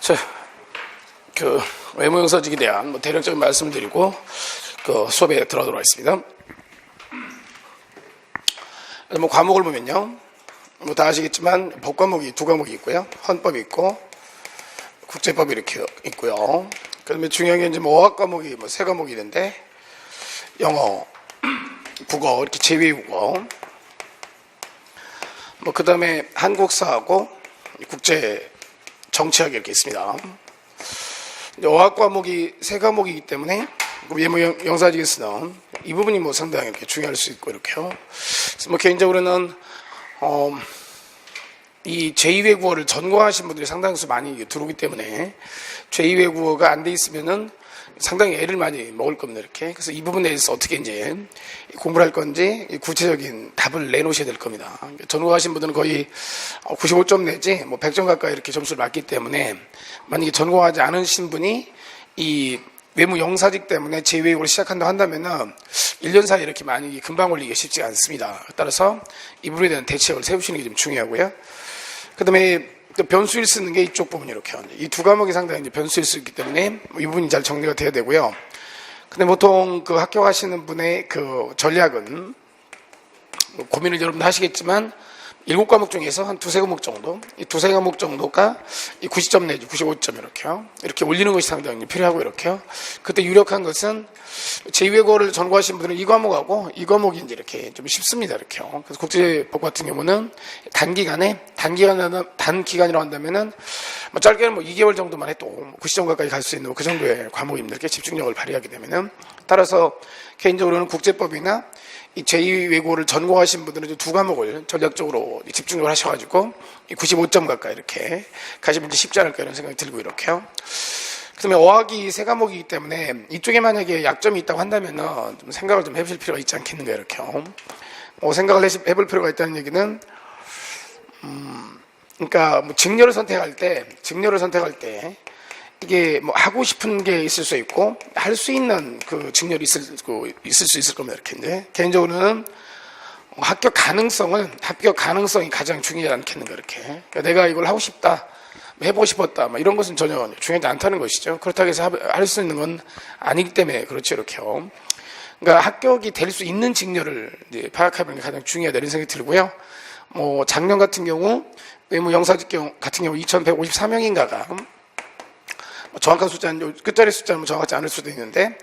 자, 외모영사직에 대한 대략적인 말씀을 드리고 수업에 들어가도록 하겠습니다. 과목을 보면요, 다 아시겠지만 법 과목이 두 과목이 있고요, 헌법이 있고 국제법이 이렇게 있고요. 그다음에 중요한 게 이제 어학 과목이 세 과목이 있는데, 영어, 국어 이렇게 제2외국어, 그다음에 한국사하고 국제 정치학 이렇게 있습니다. 어학 과목이 세 과목이기 때문에 외모영사직에서는 이 부분이 상당히 이렇게 중요할 수 있고, 이렇게요. 그래서 개인적으로는 이 제2외국어를 전공하신 분들이 상당수 많이 들어오기 때문에 제2외국어가 안 돼 있으면은 상당히 애를 많이 먹을 겁니다, 이렇게. 그래서 이 부분에 대해서 어떻게 이제 공부를 할 건지 구체적인 답을 내놓으셔야 될 겁니다. 전공하신 분들은 거의 95점 내지 100점 가까이 이렇게 점수를 맞기 때문에, 만약에 전공하지 않으신 분이 이 외무 영사직 때문에 제2외국어를 시작한다고 한다면은 1년 사이에 이렇게 많이 금방 올리기가 쉽지 않습니다. 따라서 이 부분에 대한 대책을 세우시는 게 좀 중요하고요. 그 다음에 또 변수일 쓰는 게 이쪽 부분이 이렇게, 이 두 과목이 상당히 이제 변수일 수 있기 때문에 이 부분이 잘 정리가 돼야 되고요. 근데 보통 학교 가시는 분의 전략은 고민을 여러분도 하시겠지만 7과목 중에서 한 두세 과목 정도, 이 두세 과목 정도가 90점 내지 95점 이렇게 올리는 것이 상당히 필요하고, 이렇게요. 그때 유력한 것은 제2외국어를 전공하신 분들은 이 과목하고 이 과목이 이제 이렇게 좀 쉽습니다, 이렇게요. 그래서 국제법 같은 경우는 단기간이라고 한다면은 짧게는 2개월 정도만 해도 90점 가까이 갈 수 있는 그 정도의 과목입니다. 이렇게 집중력을 발휘하게 되면은. 따라서 개인적으로는 국제법이나 이 제2외국어를 전공하신 분들은 두 과목을 전략적으로 집중적으로 하셔가지고 95점 가까이 이렇게 가시면 쉽지 않을까 이런 생각이 들고, 이렇게요. 그 다음에 어학이 세 과목이기 때문에 이쪽에 만약에 약점이 있다고 한다면은 좀 생각을 좀 해보실 필요가 있지 않겠는가, 이렇게요. 생각을 해볼 필요가 있다는 얘기는, 그러니까 직렬을 선택할 때 이게 하고 싶은 게 있을 수 있고 할 수 있는 직렬이 있을 수 있을 겁니다, 이렇게. 이제 개인적으로는 합격 가능성이 가장 중요하지 않겠는가, 이렇게. 그러니까 내가 이걸 하고 싶다, 해보고 싶었다, 이런 것은 전혀 중요하지 않다는 것이죠. 그렇다고 해서 할 수 있는 건 아니기 때문에 그렇죠, 이렇게요. 그러니까 합격이 될 수 있는 직렬을 이제 파악하는 게 가장 중요하다 이런 생각이 들고요. 작년 같은 경우 외무 영사직 같은 경우 2,154명인가가, 정확한 숫자는 끝자리 숫자는 정확하지 않을 수도 있는데,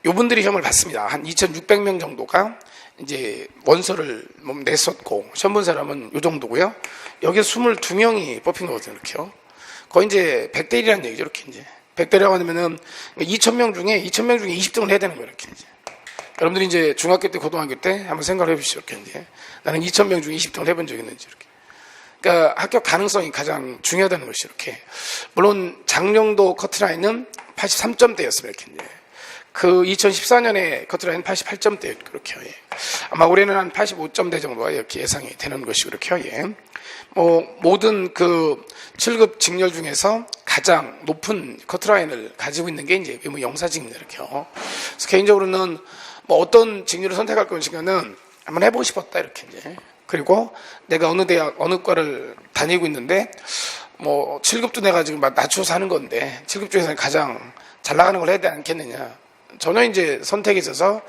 요분들이 시험을 봤습니다. 한 2,600명 정도가 이제 원서를 냈었고, 시험 본 사람은 요 정도고요. 여기에 22명이 뽑힌 거거든요, 이렇게요. 거의 이제 100대 1이라는 얘기죠, 이렇게. 이제 100대라고 하면은 2,000명 중에 20등을 해야 되는 거예요, 이렇게. 이제 여러분들이 이제 중학교 때, 고등학교 때 한번 생각을 해보시죠, 이렇게. 이제 나는 2,000명 중에 20등을 해본 적이 있는지, 이렇게. 그러니까 합격 가능성이 가장 중요하다는 것이, 이렇게. 물론 작년도 커트라인은 83점대였습니다, 이렇게. 이제 2014년에 커트라인은 88점대였고, 그렇게. 예. 아마 올해는 한 85점대 정도가 이렇게 예상이 되는 것이고, 그렇게. 예. 모든 7급 직렬 중에서 가장 높은 커트라인을 가지고 있는 게 이제 외무 영사직입니다, 이렇게. 그래서 개인적으로는 어떤 직렬을 선택할 것인가는 한번 해보고 싶었다, 이렇게. 이제. 그리고 내가 어느 대학, 어느 과를 다니고 있는데, 7급도 내가 지금 낮춰서 하는 건데, 7급 중에서는 가장 잘 나가는 걸 해야 되지 않겠느냐. 전혀 이제 선택에 있어서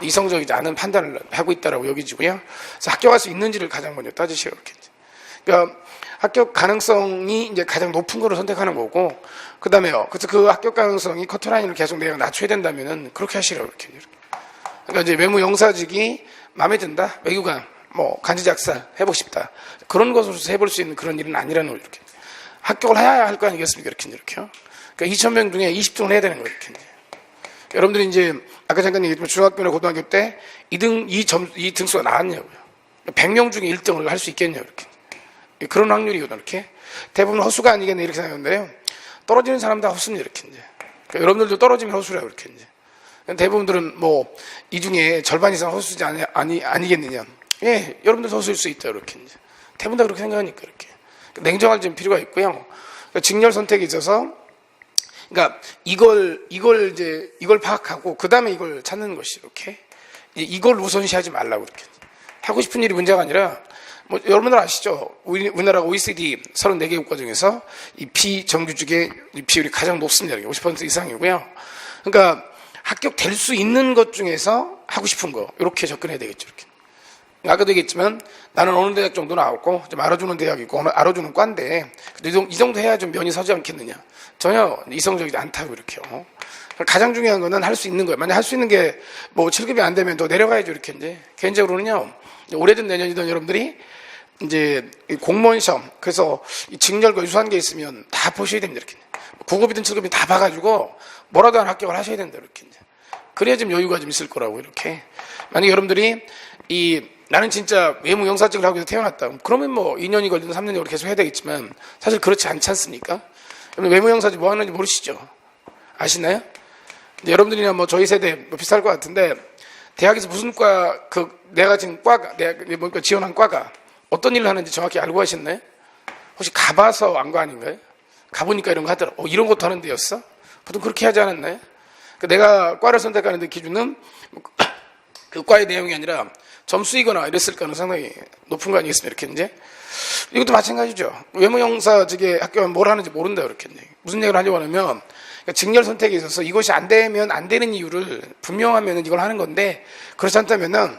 이성적이지 않은 판단을 하고 있다라고 여기지고요. 그래서 합격할 수 있는지를 가장 먼저 따지시고, 이렇게. 그러니까 합격 가능성이 이제 가장 높은 거를 선택하는 거고, 그 다음에요. 그래서 그 합격 가능성이 커트라인을 계속 내가 낮춰야 된다면은 그렇게 하시라고, 이렇게. 그러니까 이제 외무 영사직이 마음에 든다? 외교관. 간지 작살 해보고 싶다. 그런 것으로서 해볼 수 있는 그런 일은 아니라는 걸, 이렇게. 합격을 해야 할 거 아니겠습니까? 이렇게요. 그러니까 2,000명 중에 20등을 해야 되는 거예요, 이렇게. 여러분들이 이제, 아까 잠깐 얘기했지만 중학교나 고등학교 때 이 등수가 나왔냐고요. 100명 중에 1등을 할 수 있겠냐고, 이렇게. 그런 확률이거든요, 이렇게. 대부분 허수가 아니겠네, 이렇게 생각하는데요. 떨어지는 사람 다 허수입니다, 이렇게. 이제. 그러니까 여러분들도 떨어지면 허수라고, 이렇게. 이제. 대부분들은 이 중에 절반 이상 허수지 아니겠느냐. 예, 여러분들 허수일 수 있다, 이렇게. 이제. 대부분 다 그렇게 생각하니까, 이렇게. 냉정할 좀 필요가 있고요. 그러니까 직렬 선택에 있어서, 그러니까 이걸 파악하고, 그 다음에 이걸 찾는 것이, 이렇게. 이걸 우선시하지 말라고, 이렇게. 하고 싶은 일이 문제가 아니라, 뭐 여러분들 아시죠? 우리나라가 OECD 34개 국가 중에서 이 비정규직의 비율이 가장 높습니다. 50% 이상이고요. 그러니까 합격될 수 있는 것 중에서 하고 싶은 거 이렇게 접근해야 되겠죠. 이렇게. 아까도 얘기했지만 나는 어느 대학 정도 나왔고 좀 알아주는 대학이 있고 알아주는 과인데 이 정도 해야 좀 면이 서지 않겠느냐. 전혀 이성적이지 않다고 이렇게요. 가장 중요한 거는 할 수 있는 거예요. 만약 할 수 있는 게 뭐 7급이 안 되면 더 내려가야죠. 이렇게 이제 개인적으로는요. 올해든 내년이든 여러분들이 이제 공무원 시험 그래서 이 직렬과 유사한 게 있으면 다 보셔야 됩니다. 이렇게 9급이든 7급이든 다 봐가지고 뭐라도 한 합격을 하셔야 된다. 이렇게 이제. 그래야 좀 여유가 좀 있을 거라고 이렇게. 만약 여러분들이 나는 진짜 외무 영사직을 하고 태어났다. 그러면 뭐 2년이 걸리든 3년이 걸리든 계속 해야 되겠지만 사실 그렇지 않지 않습니까? 외무 영사직 뭐 하는지 모르시죠? 아시나요? 여러분들이나 뭐 저희 세대 뭐 비슷할 것 같은데 대학에서 무슨 과, 내가 지금 과가, 내가 지원한 과가 어떤 일을 하는지 정확히 알고 가셨나요? 혹시 가봐서 안 거 아닌가요? 가보니까 이런 거 하더라. 이런 것도 하는 데였어? 보통 그렇게 하지 않았나요? 내가 과를 선택하는 데 기준은 그 과의 내용이 아니라 점수이거나 이랬을 가능성이 상당히 높은 거 아니겠습니까? 이렇게 이제. 이것도 마찬가지죠. 외무영사직에 학교는 뭘 하는지 모른다. 이렇게 이제. 무슨 얘기를 하려고 하냐면, 그러니까 직렬 선택에 있어서 이것이 안 되면 안 되는 이유를 분명하면 이걸 하는 건데, 그렇지 않다면은,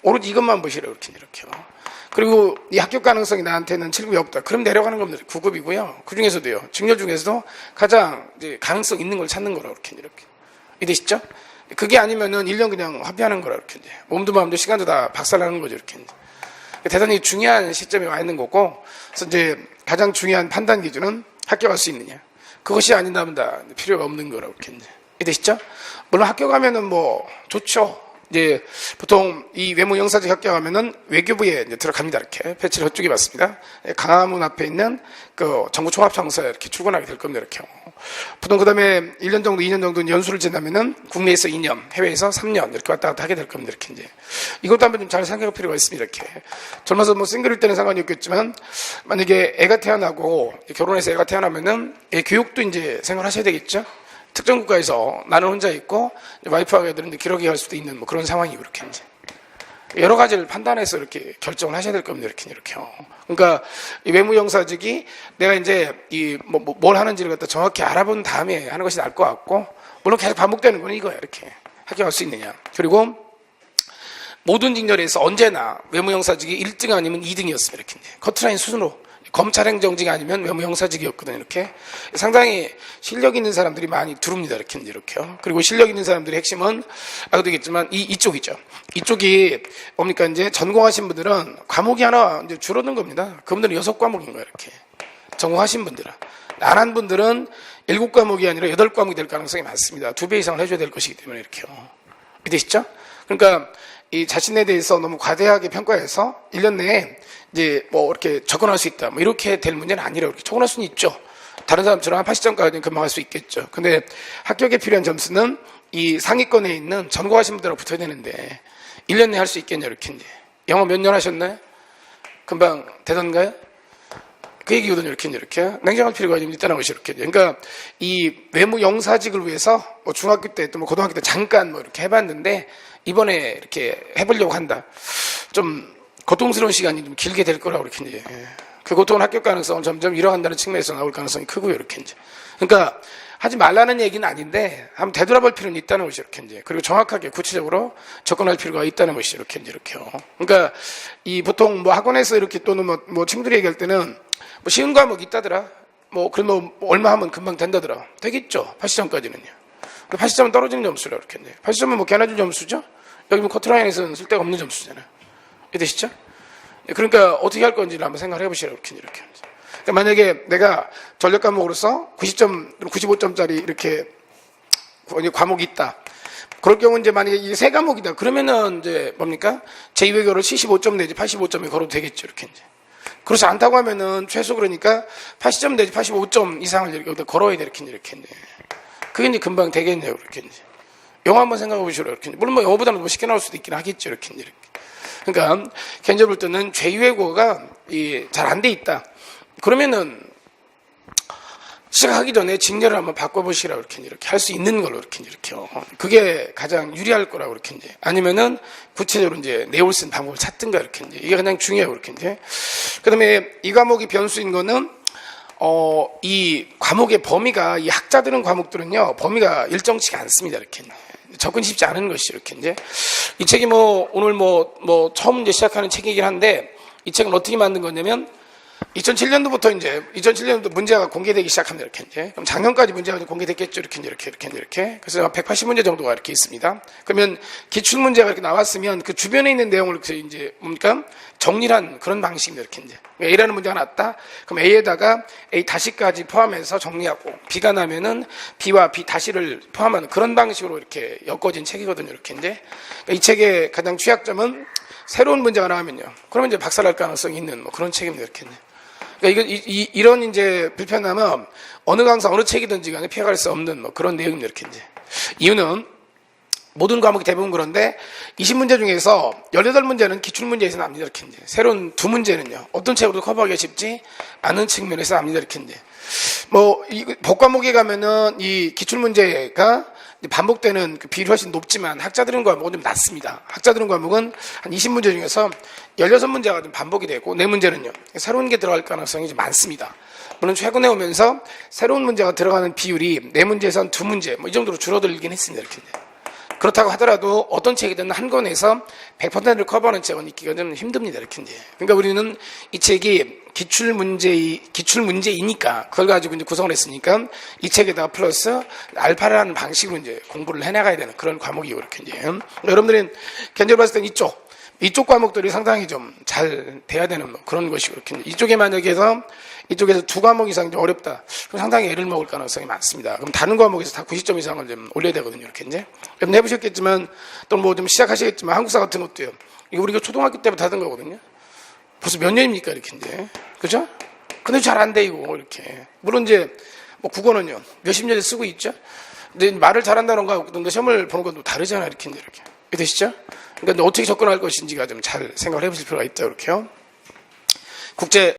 오로지 이것만 보시라. 이렇게요. 그리고 이 합격 가능성이 나한테는 7급이 없다. 그럼 내려가는 겁니다. 9급이고요. 그 중에서도요. 직렬 중에서도 가장 이제 가능성 있는 걸 찾는 거라. 이렇게. 이해되시죠? 그게 아니면은 1년 그냥 화폐하는 거라. 이렇게. 몸도 마음도 시간도 다 박살나는 거죠. 이렇게. 대단히 중요한 시점에 와 있는 거고, 그래서 이제 가장 중요한 판단 기준은 합격할 수 있느냐. 그것이 아닌다면 다 필요가 없는 거라고 이렇게. 이해되시죠? 물론 합격하면은 뭐 좋죠. 이제 보통 이 외무 영사직 합격하면은 외교부에 이제 들어갑니다. 이렇게 배치를 저쪽에 받습니다. 강화문 앞에 있는 그 정부 총합청사에 이렇게 출근하게 될 겁니다. 이렇게. 보통 그다음에 1년 정도, 2년 정도 연수를 지나면은 국내에서 2년, 해외에서 3년 이렇게 왔다 갔다 하게 될 겁니다. 이렇게 이제 이것도 한번 좀 잘 생각할 필요가 있습니다. 이렇게 젊어서 뭐 싱글일 때는 상관이 없겠지만 만약에 애가 태어나고 결혼해서 애가 태어나면은 애 교육도 이제 생각하셔야 되겠죠. 특정 국가에서 나는 혼자 있고 와이프하고 애들은 기러기 할 수도 있는 뭐 그런 상황이고 이렇게 이제 여러 가지를 판단해서 이렇게 결정을 하셔야 될 겁니다. 이렇게요. 그러니까 이 외무영사직이 내가 이제 뭘 하는지를 갖다 정확히 알아본 다음에 하는 것이 나을 것 같고 물론 계속 반복되는 건 이거야. 이렇게 합격할 수 있느냐. 그리고 모든 직렬에서 언제나 외무영사직이 1등 아니면 2등이었습니다. 이렇게 이제 커트라인 수준으로. 검찰행정직 아니면 외무영사직이었거든요. 이렇게 상당히 실력 있는 사람들이 많이 들어옵니다. 이렇게요. 그리고 실력 있는 사람들의 핵심은 아까도 얘기했지만 이쪽이죠. 이쪽이 뭡니까 이제 전공하신 분들은 과목이 하나 이제 줄어든 겁니다. 그분들은 6과목인 거예요. 이렇게 전공하신 분들은 안 한 분들은 7과목이 아니라 8과목이 될 가능성이 많습니다. 2배 이상을 해줘야 될 것이기 때문에 이렇게요. 이해되시죠? 그러니까 이 자신에 대해서 너무 과대하게 평가해서 1년 내에 이제 뭐 이렇게 접근할 수 있다. 뭐 이렇게 될 문제는 아니라고 이렇게 접근할 수는 있죠. 다른 사람처럼 한 80점까지는 금방 할 수 있겠죠. 근데 합격에 필요한 점수는 이 상위권에 있는 전공하신 분들하고 붙어야 되는데 1년 내에 할 수 있겠냐 이렇게 이제. 영어 몇 년 하셨나요? 금방 되던가요? 그 얘기거든요. 이렇게 냉정할 필요가 있다는 것이 이렇게. 그러니까 이 외무 영사직을 위해서 뭐 중학교 때 또 뭐 고등학교 때 잠깐 뭐 이렇게 해봤는데 이번에 이렇게 해보려고 한다. 좀 고통스러운 시간이 좀 길게 될 거라고 이렇게 이제. 그 고통은 합격 가능성을 점점 잃어간다는 측면에서 나올 가능성이 크고요. 이렇게 이제. 그러니까 하지 말라는 얘기는 아닌데 한번 되돌아볼 필요는 있다는 것이 이렇게 이제. 그리고 정확하게 구체적으로 접근할 필요가 있다는 것이 이렇게 이제 이렇게요. 그러니까 이 보통 뭐 학원에서 이렇게 또는 뭐 친구들이 얘기할 때는 뭐 쉬운 과목이 있다더라. 뭐 그러면 뭐 얼마 하면 금방 된다더라. 되겠죠. 80점까지는요. 80점은 떨어지는 점수라 이렇게 이제. 80점은 뭐 개나 줄 점수죠. 여기 뭐 커트라인에서는 쓸데가 없는 점수잖아요. 이해되시죠? 그러니까 어떻게 할 건지를 한번 생각을 해보시라고 이렇게. 그러니까 만약에 내가 전력 과목으로서 90점, 95점짜리 이렇게 과목이 있다. 그럴 경우 이제 만약에 이게 세 과목이다. 그러면은 이제 뭡니까? 제2외교를 75점 내지 85점에 걸어도 되겠죠. 이렇게 이제. 그렇지 않다고 하면은 최소 그러니까 80점 내지 85점 이상을 여기다 걸어야 돼. 이렇게 이제. 그게 이제 금방 되겠네요. 이렇게 이제. 영어 한번 생각해 보시라. 이렇게. 물론 뭐 영어보다는 뭐 쉽게 나올 수도 있긴 하겠죠. 이렇게. 그러니까 개인적으로 볼 때는 제2외국어가 잘 안 돼 있다. 그러면은 시작하기 전에 직렬을 한번 바꿔보시라고 이렇게 할 수 있는 걸로 이렇게요. 그게 가장 유리할 거라고 이렇게 이제. 아니면은 구체적으로 이제 내용을 쓴 방법을 찾든가 이렇게 이제. 이게 가장 중요해요 이렇게 이제. 그다음에 이 과목이 변수인 거는 이 과목의 범위가 이 학자들은 과목들은요 범위가 일정치가 않습니다 이렇게. 접근 쉽지 않은 것이 이렇게 이제. 이 책이 오늘 처음 이제 시작하는 책이긴 한데 이 책은 어떻게 만든 거냐면 2007년도부터 이제 2007년도 문제가 공개되기 시작합니다 이렇게 이제. 그럼 작년까지 문제가 공개됐겠죠 이렇게. 그래서 180문제 정도가 이렇게 있습니다. 그러면 기출 문제가 이렇게 나왔으면 그 주변에 있는 내용을 이제 뭡니까 정리한 그런 방식입니다 이렇게 이제. A라는 문제가 났다. 그럼 A에다가 A 다시까지 포함해서 정리하고 B가 나면은 B와 B 다시를 포함하는 그런 방식으로 이렇게 엮어진 책이거든요 이렇게 이제. 이 책의 가장 취약점은 새로운 문제가 나오면요. 그러면 이제 박살날 가능성이 있는 그런 책입니다 이렇게 이제. 그러니까 이런 이제 불편함은 어느 강사 어느 책이든지 간에 피해갈 수 없는 그런 내용입니다 이렇게 이제. 이유는 모든 과목이 대부분 그런데 20문제 중에서 18문제는 기출문제에서 납니다 이렇게 이제. 새로운 2문제는요 어떤 책으로도 커버하기가 쉽지 않은 측면에서 납니다 이렇게 이제. 이 복과목에 가면은 이 기출문제가 반복되는 그 비율이 훨씬 높지만 학자들은 과목은 좀 낮습니다. 학자들은 과목은 한 20문제 중에서 16문제가 좀 반복이 되고 4문제는요 새로운 게 들어갈 가능성이 좀 많습니다. 물론 최근에 오면서 새로운 문제가 들어가는 비율이 4문제에서 2문제 이 정도로 줄어들긴 했습니다 이렇게. 그렇다고 하더라도 어떤 책이든 한 권에서 100%를 커버하는 책은 있기가 좀 힘듭니다 이렇게. 그러니까 우리는 이 책이 기출 문제이니까 그걸 가지고 이제 구성을 했으니까 이 책에다가 플러스 알파를 하는 방식으로 이제 공부를 해나가야 되는 그런 과목이고 이렇게 이제. 여러분들은 개인적으로 봤을 땐 이쪽 과목들이 상당히 좀 잘 돼야 되는 그런 것이고 이렇게. 이쪽에 만약에서 이쪽에서 2과목 이상 좀 어렵다. 그럼 상당히 애를 먹을 가능성이 많습니다. 그럼 다른 과목에서 다 90점 이상을 좀 올려야 되거든요. 이렇게 이제. 여러분 해보셨겠지만 또 좀 시작하시겠지만 한국사 같은 것도요. 이거 우리가 초등학교 때부터 하던 거거든요. 벌써 몇 년입니까? 이렇게 이제. 그죠? 근데 잘 안 돼, 이거. 이렇게. 물론 이제 국어는요. 몇십 년을 쓰고 있죠. 근데 말을 잘한다는 거하고 또 시험을 보는 건 또 다르잖아요. 이렇게 이제. 이렇게. 되시죠? 그러니까 어떻게 접근할 것인지가 좀 잘 생각을 해보실 필요가 있다. 이렇게요. 국제